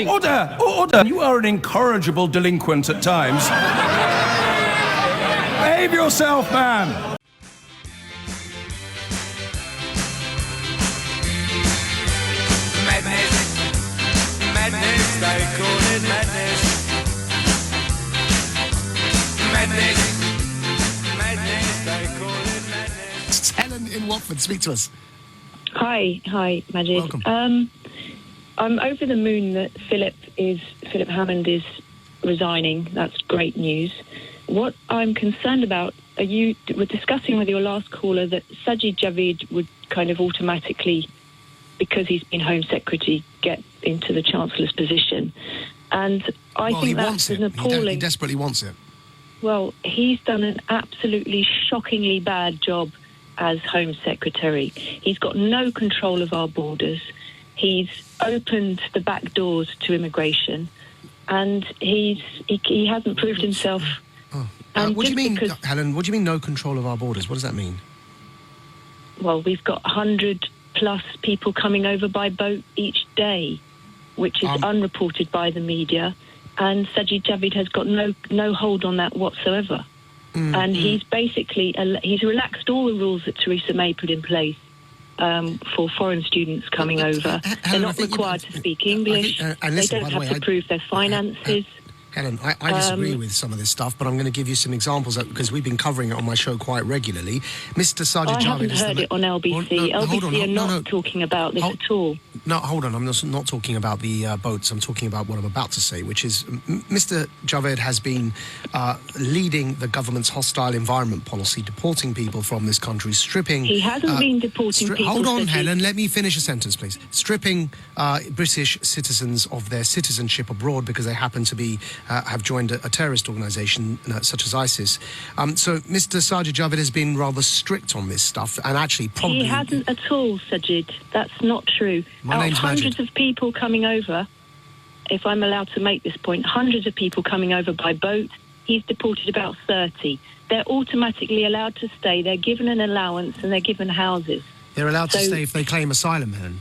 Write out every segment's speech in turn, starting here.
Order! Order! You are an incorrigible delinquent at times. Behave yourself, man! Madness, madness, they call it madness. Madness, madness, they call it madness. It's Helen in Watford. Speak to us. Hi, Maajid. Welcome. I'm over the moon that Philip Hammond is resigning. That's great news. What I'm concerned about, you were discussing with your last caller that Sajid Javid would kind of automatically, because he's been Home Secretary, get into the Chancellor's position. And I think that's an appalling... He desperately wants it. Well, he's done an absolutely shockingly bad job as Home Secretary. He's got no control of our borders. He's opened the back doors to immigration, and he hasn't proved himself. What do you mean, Helen? What do you mean no control of our borders? What does that mean? Well, we've got 100+ people coming over by boat each day, which is unreported by the media, and Sajid Javid has got no hold on that whatsoever. And he's basically he's relaxed all the rules that Theresa May put in place for foreign students coming over. They're not required to speak English. They don't have to prove their finances. Helen, I disagree with some of this stuff, but I'm going to give you some examples because we've been covering it on my show quite regularly. Mr. Sajid Javid... I haven't heard it on LBC. LBC are not talking about this at all. No, hold on. I'm not talking about the boats. I'm talking about what I'm about to say, which is Mr. Javed has been leading the government's hostile environment policy, deporting people from this country, stripping... He hasn't been deporting people. Hold on, Helen. Let me finish a sentence, please. Stripping British citizens of their citizenship abroad because they happen to be... have joined a terrorist organisation such as ISIS. So Mr. Sajid Javid has been rather strict on this stuff, and actually probably... He hasn't at all, Sajid. That's not true. My name's hundreds Maajid. of people coming over, if I'm allowed to make this point, hundreds of people coming over by boat. He's deported about 30. They're automatically allowed to stay. They're given an allowance and they're given houses. They're allowed to stay if they claim asylum, Helen.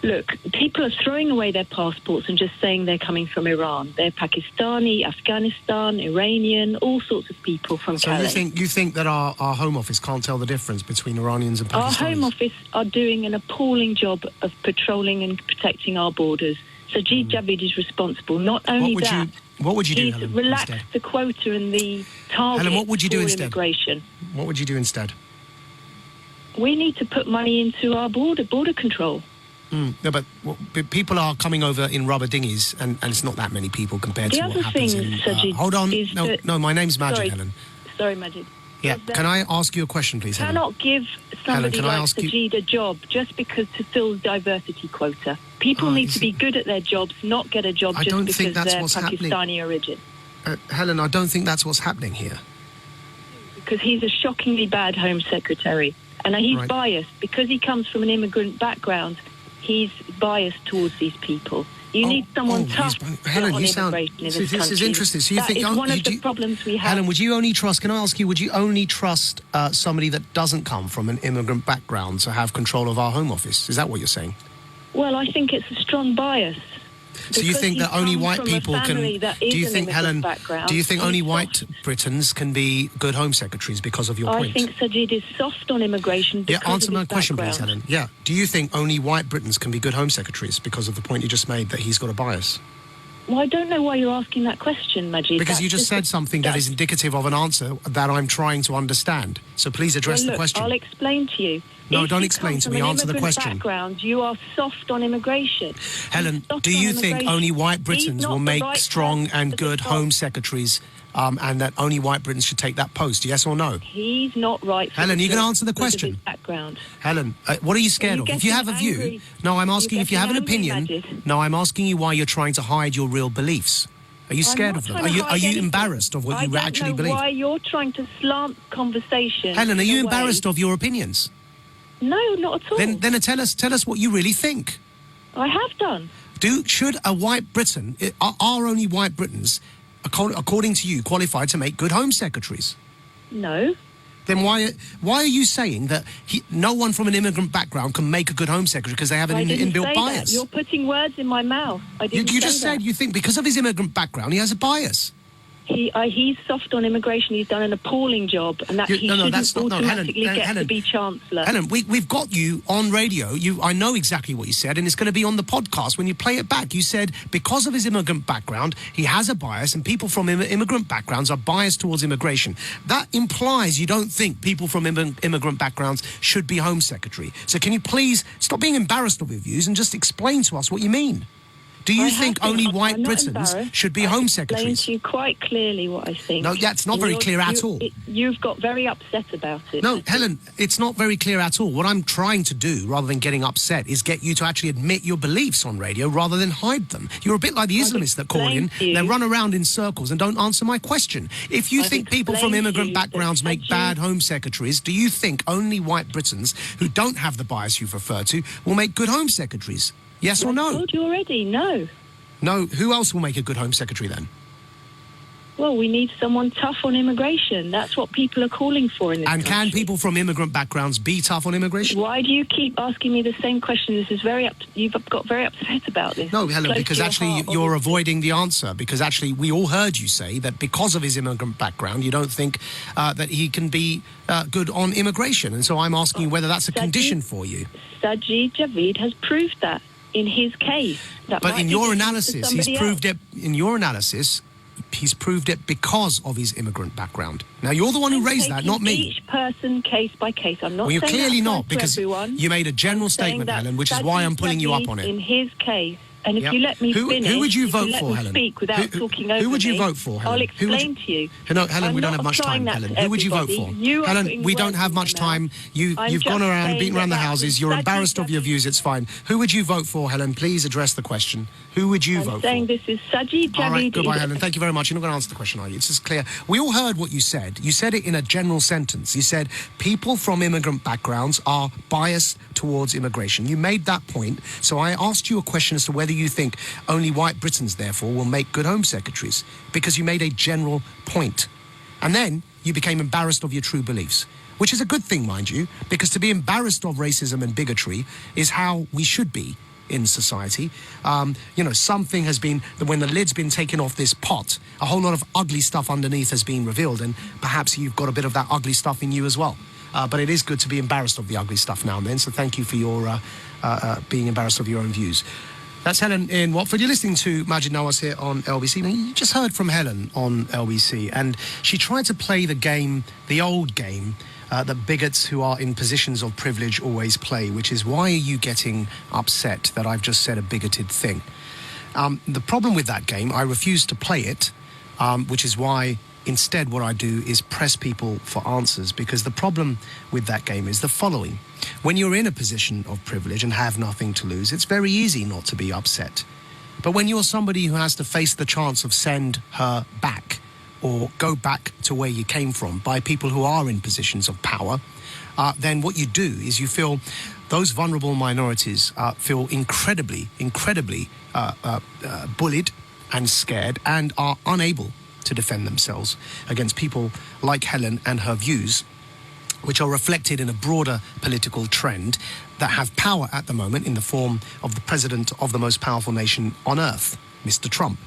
Look, people are throwing away their passports and just saying they're coming from Iran. They're Pakistani, Afghanistan, Iranian, all sorts of people from Calais. So you think that our Home Office can't tell the difference between Iranians and Pakistanis? Our Home Office are doing an appalling job of patrolling and protecting our borders. Sajid Javid is responsible. Not only that, what would you do, he's Helen, relaxed instead? the quota and the target Helen, what would you do for instead? immigration. What would you do instead? We need to put money into our border control. No, but people are coming over in rubber dinghies, and it's not that many people compared to what happens in... Sajid, hold on. is No, my name's Maajid, Helen. Sorry, Maajid. Yeah, can I ask you a question, please, Helen? Cannot give somebody like Sajid a job just because to fill diversity quota. People need to be good at their jobs, not get a job just because they're Pakistani origin. Helen, I don't think that's what's happening here. Because he's a shockingly bad Home Secretary. And he's biased. Because he comes from an immigrant background, he's biased towards these people. You need someone tough Helen, on you sound... immigration in this This country. is interesting. So you that think... is one of the problems we have. Helen, would you only trust... Can I ask you, would you only trust somebody that doesn't come from an immigrant background to have control of our Home Office? Is that what you're saying? Well, I think it's a strong bias. So you think that only white people can... Do you think, Helen, do you think only white Britons can be good Home Secretaries because of your point? I think Sajid is soft on immigration because of answer my his question, background. please, Helen. Yeah. Do you think only white Britons can be good Home Secretaries because of the point you just made that he's got a bias? Well, I don't know why you're asking that question, Maajid. Because you just said something that is indicative of an answer that I'm trying to understand. So please address the question. I'll explain to you. No, don't explain to me. Answer the question. Background, you are soft on immigration. Helen, do you think only white Britons will make strong and good Home Secretaries and that only white Britons should take that post? Yes or no? He's not right. Helen, you can answer the question. Background. Helen, what are you scared of? If you have a view... No, I'm asking if you have an opinion. No, I'm asking you why you're trying to hide your real beliefs. Are you scared of them? Are you embarrassed of what you actually believe? I don't know why you're trying to slant conversation. Helen, are you embarrassed of your opinions? No, not at all. Then tell us what you really think. I have done. Should a white Briton, are only white Britons, according to you, qualified to make good Home Secretaries? No. Then why are you saying that no one from an immigrant background can make a good Home Secretary because they have an inbuilt bias? That. You're putting words in my mouth. I didn't You just said you think because of his immigrant background he has a bias. He's soft on immigration. He's done an appalling job, and that he shouldn't automatically get to be Chancellor. Helen, we've got you on radio. I know exactly what you said, and it's going to be on the podcast when you play it back. You said because of his immigrant background, he has a bias, and people from immigrant backgrounds are biased towards immigration. That implies you don't think people from immigrant backgrounds should be Home Secretary. So can you please stop being embarrassed of your views and just explain to us what you mean? Do you think only white Britons should be Home Secretaries? I've explained to you quite clearly what I think. No, that's not very clear at all. You've got very upset about it. No, Helen, it's not very clear at all. What I'm trying to do, rather than getting upset, is get you to actually admit your beliefs on radio rather than hide them. You're a bit like the Islamists that call in, they run around in circles and don't answer my question. If you think people from immigrant backgrounds make bad Home Secretaries, do you think only white Britons who don't have the bias you've referred to will make good Home Secretaries? Yes or no? I told you already, no. No, who else will make a good Home Secretary then? Well, we need someone tough on immigration. That's what people are calling for in this country. And can people from immigrant backgrounds be tough on immigration? Why do you keep asking me the same question? This is you've got very upset about this. No, Helen, because actually you're avoiding the answer. Because actually we all heard you say that because of his immigrant background, you don't think that he can be good on immigration. And so I'm asking you whether that's a condition for you. Sajid Javid has proved that in his case. But in your analysis, he's proved it. In your analysis, he's proved it because of his immigrant background. Now, you're the one who raised that, not me. Each person case by case. I'm not well, you're saying clearly that not, because you made a general statement, Helen, which is why I'm pulling you up on it. In his case, and if you let me finish, who would you vote for, Helen? Speak without talking over who would you me, vote for, Helen? I'll explain to you. No, Helen, we don't have much time, Helen. Who would you vote for? Helen, we don't have much time. You've gone around, beaten around the houses. You're embarrassed of your views. It's fine. Who would you vote for, Helen? Please address the question. Who would you vote for? I'm saying this is Sajid Javid. All right, goodbye, Helen. Thank you very much. You're not going to answer the question, are you? It's just clear. We all heard what you said. You said it in a general sentence. You said people from immigrant backgrounds are biased towards immigration. You made that point. So I asked you a question as to whether you think only white Britons, therefore, will make good Home Secretaries, because you made a general point. And then you became embarrassed of your true beliefs, which is a good thing, mind you, because to be embarrassed of racism and bigotry is how we should be in society. Something has been, when the lid's been taken off this pot, a whole lot of ugly stuff underneath has been revealed, and perhaps you've got a bit of that ugly stuff in you as well. But it is good to be embarrassed of the ugly stuff now and then, so thank you for your being embarrassed of your own views. That's Helen in Watford. You're listening to Maajid Nawaz here on LBC. Now, you just heard from Helen on LBC, and she tried to play the game, the old game, that bigots who are in positions of privilege always play, which is, why are you getting upset that I've just said a bigoted thing? The problem with that game, I refuse to play it, which is why instead what I do is press people for answers, because the problem with that game is the following. When you're in a position of privilege and have nothing to lose, it's very easy not to be upset. But when you're somebody who has to face the chance of send her back or go back to where you came from by people who are in positions of power, then what you do is you feel those vulnerable minorities feel incredibly bullied and scared and are unable to defend themselves against people like Helen and her views, which are reflected in a broader political trend that have power at the moment in the form of the president of the most powerful nation on earth, Mr. Trump.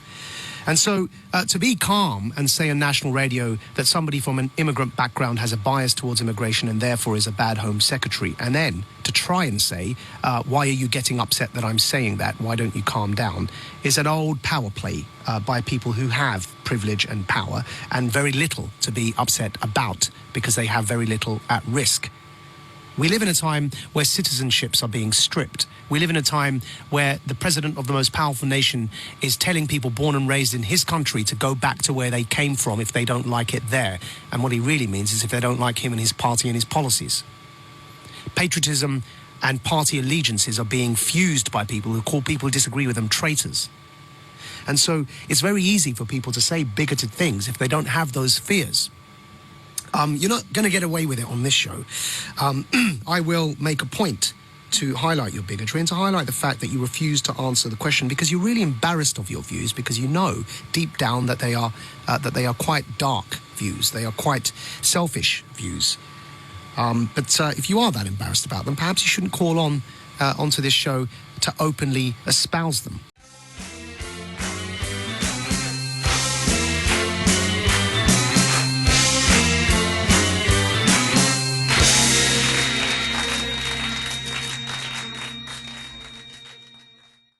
And so to be calm and say on national radio that somebody from an immigrant background has a bias towards immigration and therefore is a bad Home Secretary, and then to try and say, why are you getting upset that I'm saying that? Why don't you calm down? Is an old power play by people who have privilege and power and very little to be upset about because they have very little at risk. We live in a time where citizenships are being stripped. We live in a time where the president of the most powerful nation is telling people born and raised in his country to go back to where they came from if they don't like it there. And what he really means is if they don't like him and his party and his policies. Patriotism and party allegiances are being fused by people who call people who disagree with them traitors. And so it's very easy for people to say bigoted things if they don't have those fears. You're not going to get away with it on this show. I will make a point to highlight your bigotry and to highlight the fact that you refuse to answer the question because you're really embarrassed of your views, because you know deep down that they are quite dark views. They are quite selfish views. But if you are that embarrassed about them, perhaps you shouldn't call on onto this show to openly espouse them.